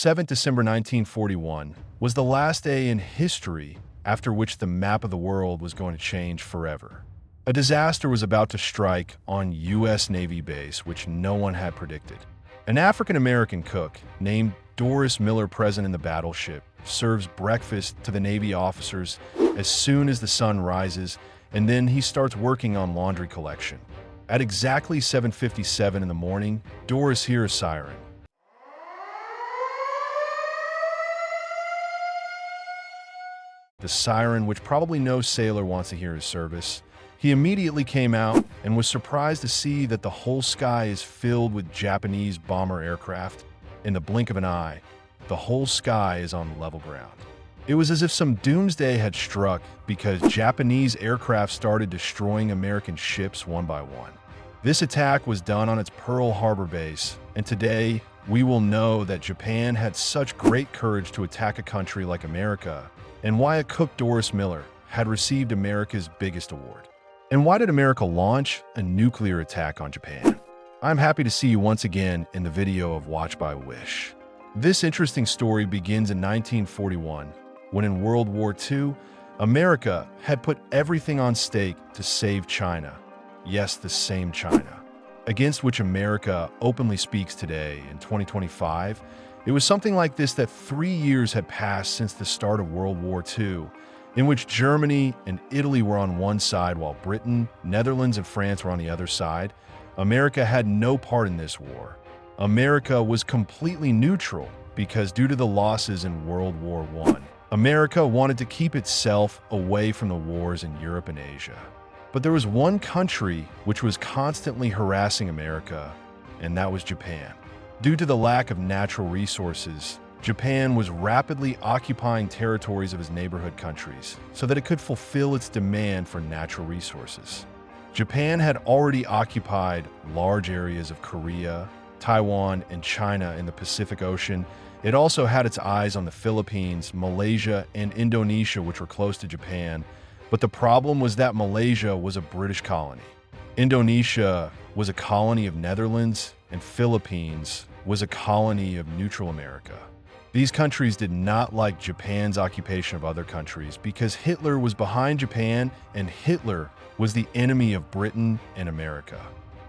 7th December 1941 was the last day in history after which the map of the world was going to change forever. A disaster was about to strike on U.S. Navy base, which no one had predicted. An African-American cook named Doris Miller, present in the battleship, serves breakfast to the Navy officers as soon as the sun rises, and then he starts working on laundry collection. At exactly 7:57 in the morning, Doris hears a siren. The siren, which probably no sailor wants to hear, his service. He immediately came out and was surprised to see that the whole sky is filled with Japanese bomber aircraft. In the blink of an eye, the whole sky is on level ground. It was as if some doomsday had struck because Japanese aircraft started destroying American ships one by one. This attack was done on its Pearl Harbor base, and today we will know that Japan had such great courage to attack a country like America, and why a cook, Doris Miller, had received America's biggest award. And why did America launch a nuclear attack on Japan? I'm happy to see you once again in the video of Watch by Wish. This interesting story begins in 1941, when in World War II, America had put everything on stake to save China. Yes, the same China, against which America openly speaks today in 2025. It was something like this: that 3 years had passed since the start of World War II, in which Germany and Italy were on one side while Britain, Netherlands, and France were on the other side. America had no part in this war. America was completely neutral because due to the losses in World War I, America wanted to keep itself away from the wars in Europe and Asia. But there was one country which was constantly harassing America, and that was Japan. Due to the lack of natural resources, Japan was rapidly occupying territories of its neighborhood countries so that it could fulfill its demand for natural resources. Japan had already occupied large areas of Korea, Taiwan, and China in the Pacific Ocean. It also had its eyes on the Philippines, Malaysia, and Indonesia, which were close to Japan. But the problem was that Malaysia was a British colony, Indonesia was a colony of Netherlands, and Philippines was a colony of neutral America. These countries did not like Japan's occupation of other countries because Hitler was behind Japan and Hitler was the enemy of Britain and America.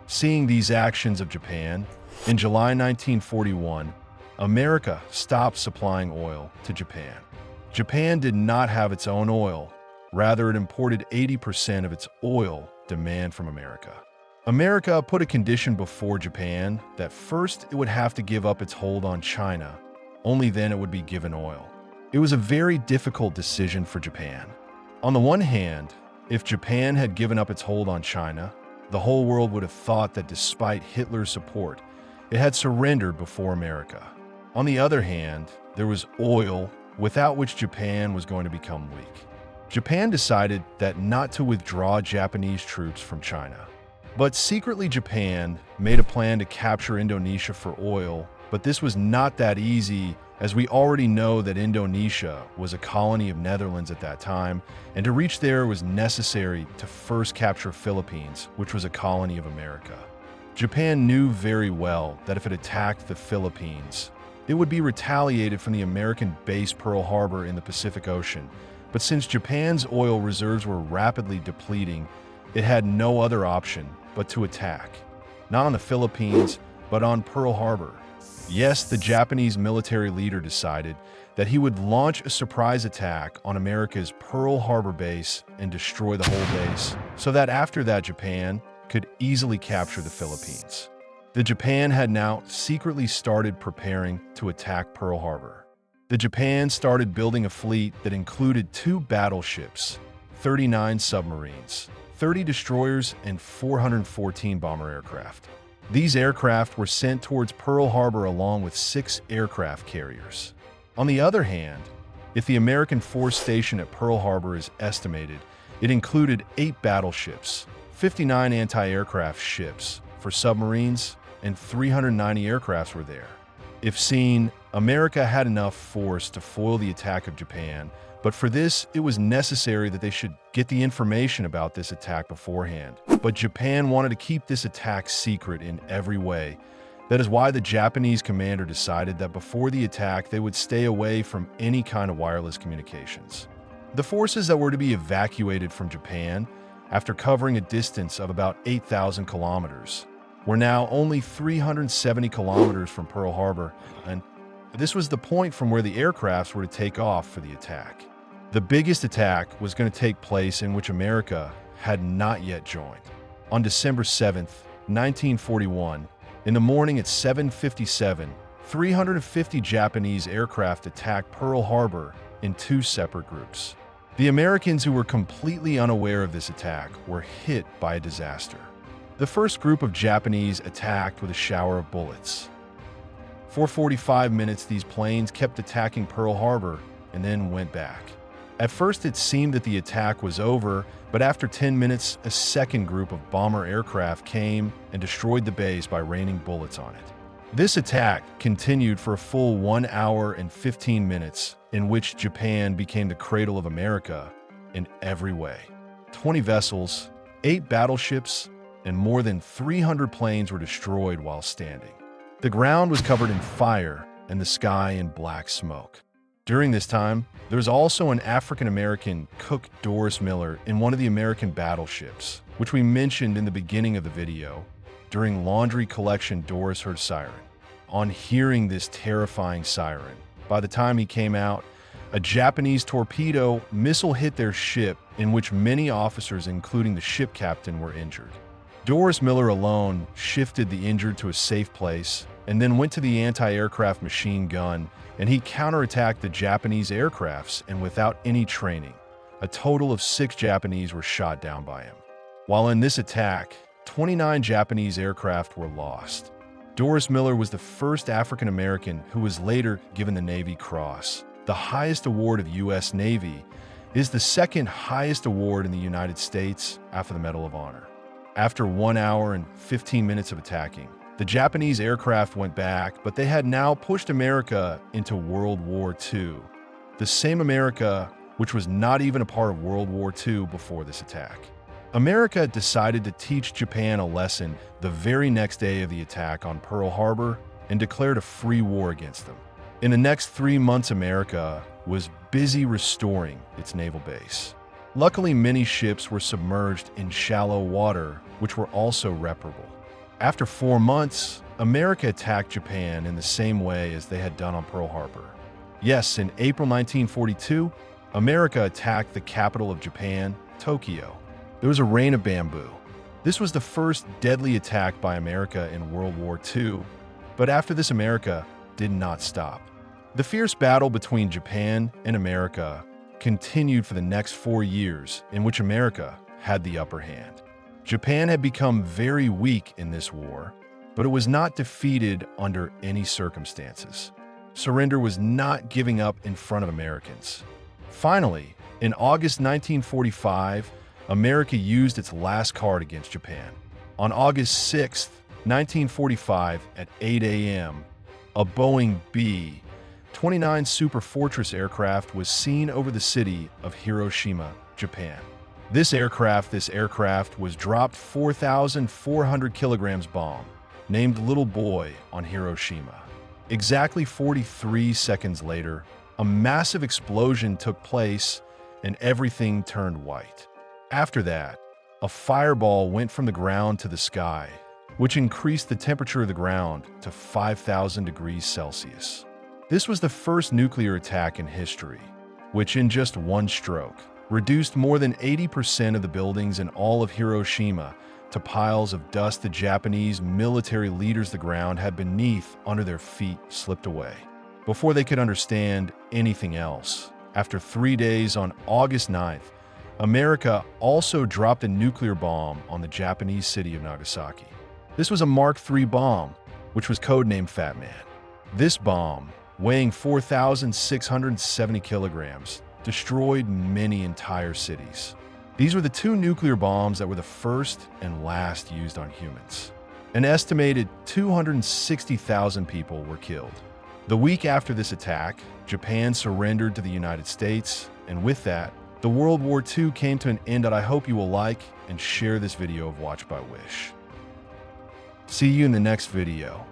Seeing these actions of Japan, in July 1941, America stopped supplying oil to Japan. Japan did not have its own oil. Rather, it imported 80% of its oil demand from America. America put a condition before Japan that first it would have to give up its hold on China. Only then it would be given oil. It was a very difficult decision for Japan. On the one hand, if Japan had given up its hold on China, the whole world would have thought that despite Hitler's support, it had surrendered before America. On the other hand, there was oil, without which Japan was going to become weak. Japan decided that not to withdraw Japanese troops from China. But secretly, Japan made a plan to capture Indonesia for oil, but this was not that easy, as we already know that Indonesia was a colony of Netherlands at that time, and to reach there was necessary to first capture Philippines, which was a colony of America. Japan knew very well that if it attacked the Philippines, it would be retaliated from the American base Pearl Harbor in the Pacific Ocean. But since Japan's oil reserves were rapidly depleting, it had no other option but to attack, not on the Philippines, but on Pearl Harbor. Yes, the Japanese military leader decided that he would launch a surprise attack on America's Pearl Harbor base and destroy the whole base, so that after that Japan could easily capture the Philippines. The Japan had now secretly started preparing to attack Pearl Harbor. The Japan started building a fleet that included 2 battleships, 39 submarines, 30 destroyers, and 414 bomber aircraft. These aircraft were sent towards Pearl Harbor along with 6 aircraft carriers. On the other hand, if the American force stationed at Pearl Harbor is estimated, it included 8 battleships, 59 anti-aircraft ships for submarines, and 390 aircrafts were there. If seen, America had enough force to foil the attack of Japan, but for this, it was necessary that they should get the information about this attack beforehand. But Japan wanted to keep this attack secret in every way. That is why the Japanese commander decided that before the attack, they would stay away from any kind of wireless communications. The forces that were to be evacuated from Japan, after covering a distance of about 8,000 kilometers, were now only 370 kilometers from Pearl Harbor, and this was the point from where the aircrafts were to take off for the attack. The biggest attack was going to take place in which America had not yet joined. On December 7th, 1941, in the morning at 7:57, 350 Japanese aircraft attacked Pearl Harbor in two separate groups. The Americans, who were completely unaware of this attack, were hit by a disaster. The first group of Japanese attacked with a shower of bullets. For 45 minutes, these planes kept attacking Pearl Harbor and then went back. At first, it seemed that the attack was over, but after 10 minutes, a second group of bomber aircraft came and destroyed the base by raining bullets on it. This attack continued for a full 1 hour and 15 minutes, in which Japan became the cradle of America in every way. 20 vessels, 8 battleships, and more than 300 planes were destroyed while standing. The ground was covered in fire and the sky in black smoke. During this time, there was also an African-American, Cook Doris Miller, in one of the American battleships, which we mentioned in the beginning of the video. During laundry collection, Doris heard siren. On hearing this terrifying siren, by the time he came out, a Japanese torpedo missile hit their ship, in which many officers, including the ship captain, were injured. Doris Miller alone shifted the injured to a safe place and then went to the anti-aircraft machine gun, and he counterattacked the Japanese aircrafts, and without any training, a total of 6 Japanese were shot down by him. While in this attack, 29 Japanese aircraft were lost. Doris Miller was the first African American who was later given the Navy Cross. The highest award of U.S. Navy is the second highest award in the United States after the Medal of Honor. After 1 hour and 15 minutes of attacking, the Japanese aircraft went back, but they had now pushed America into World War II. The same America which was not even a part of World War II before this attack. America decided to teach Japan a lesson the very next day of the attack on Pearl Harbor and declared a free war against them. In the next 3 months, America was busy restoring its naval base. Luckily, many ships were submerged in shallow water, which were also reparable. After 4 months, America attacked Japan in the same way as they had done on Pearl Harbor. Yes, in April 1942, America attacked the capital of Japan, Tokyo. There was a rain of bamboo. This was the first deadly attack by America in World War II, but after this, America did not stop. The fierce battle between Japan and America continued for the next 4 years, in which America had the upper hand. Japan had become very weak in this war, but it was not defeated under any circumstances. Surrender was not giving up in front of Americans. Finally, in August 1945, America used its last card against Japan. On August 6, 1945, at 8 a.m., a Boeing B-29 Super Fortress aircraft was seen over the city of Hiroshima, Japan. This aircraft was dropped 4,400 kilograms bomb, named Little Boy, on Hiroshima. Exactly 43 seconds later, a massive explosion took place and everything turned white. After that, a fireball went from the ground to the sky, which increased the temperature of the ground to 5,000 degrees Celsius. This was the first nuclear attack in history, which in just one stroke reduced more than 80% of the buildings in all of Hiroshima to piles of dust. The Japanese military leaders, the ground had beneath under their feet slipped away. Before they could understand anything else, after 3 days on August 9th, America also dropped a nuclear bomb on the Japanese city of Nagasaki. This was a Mark III bomb, which was codenamed Fat Man. This bomb, weighing 4,670 kilograms, destroyed many entire cities. These were the 2 nuclear bombs that were the first and last used on humans. An estimated 260,000 people were killed. The week after this attack, Japan surrendered to the United States, and with that, the World War II came to an end. That I hope you will like and share this video of Watch by Wish. See you in the next video.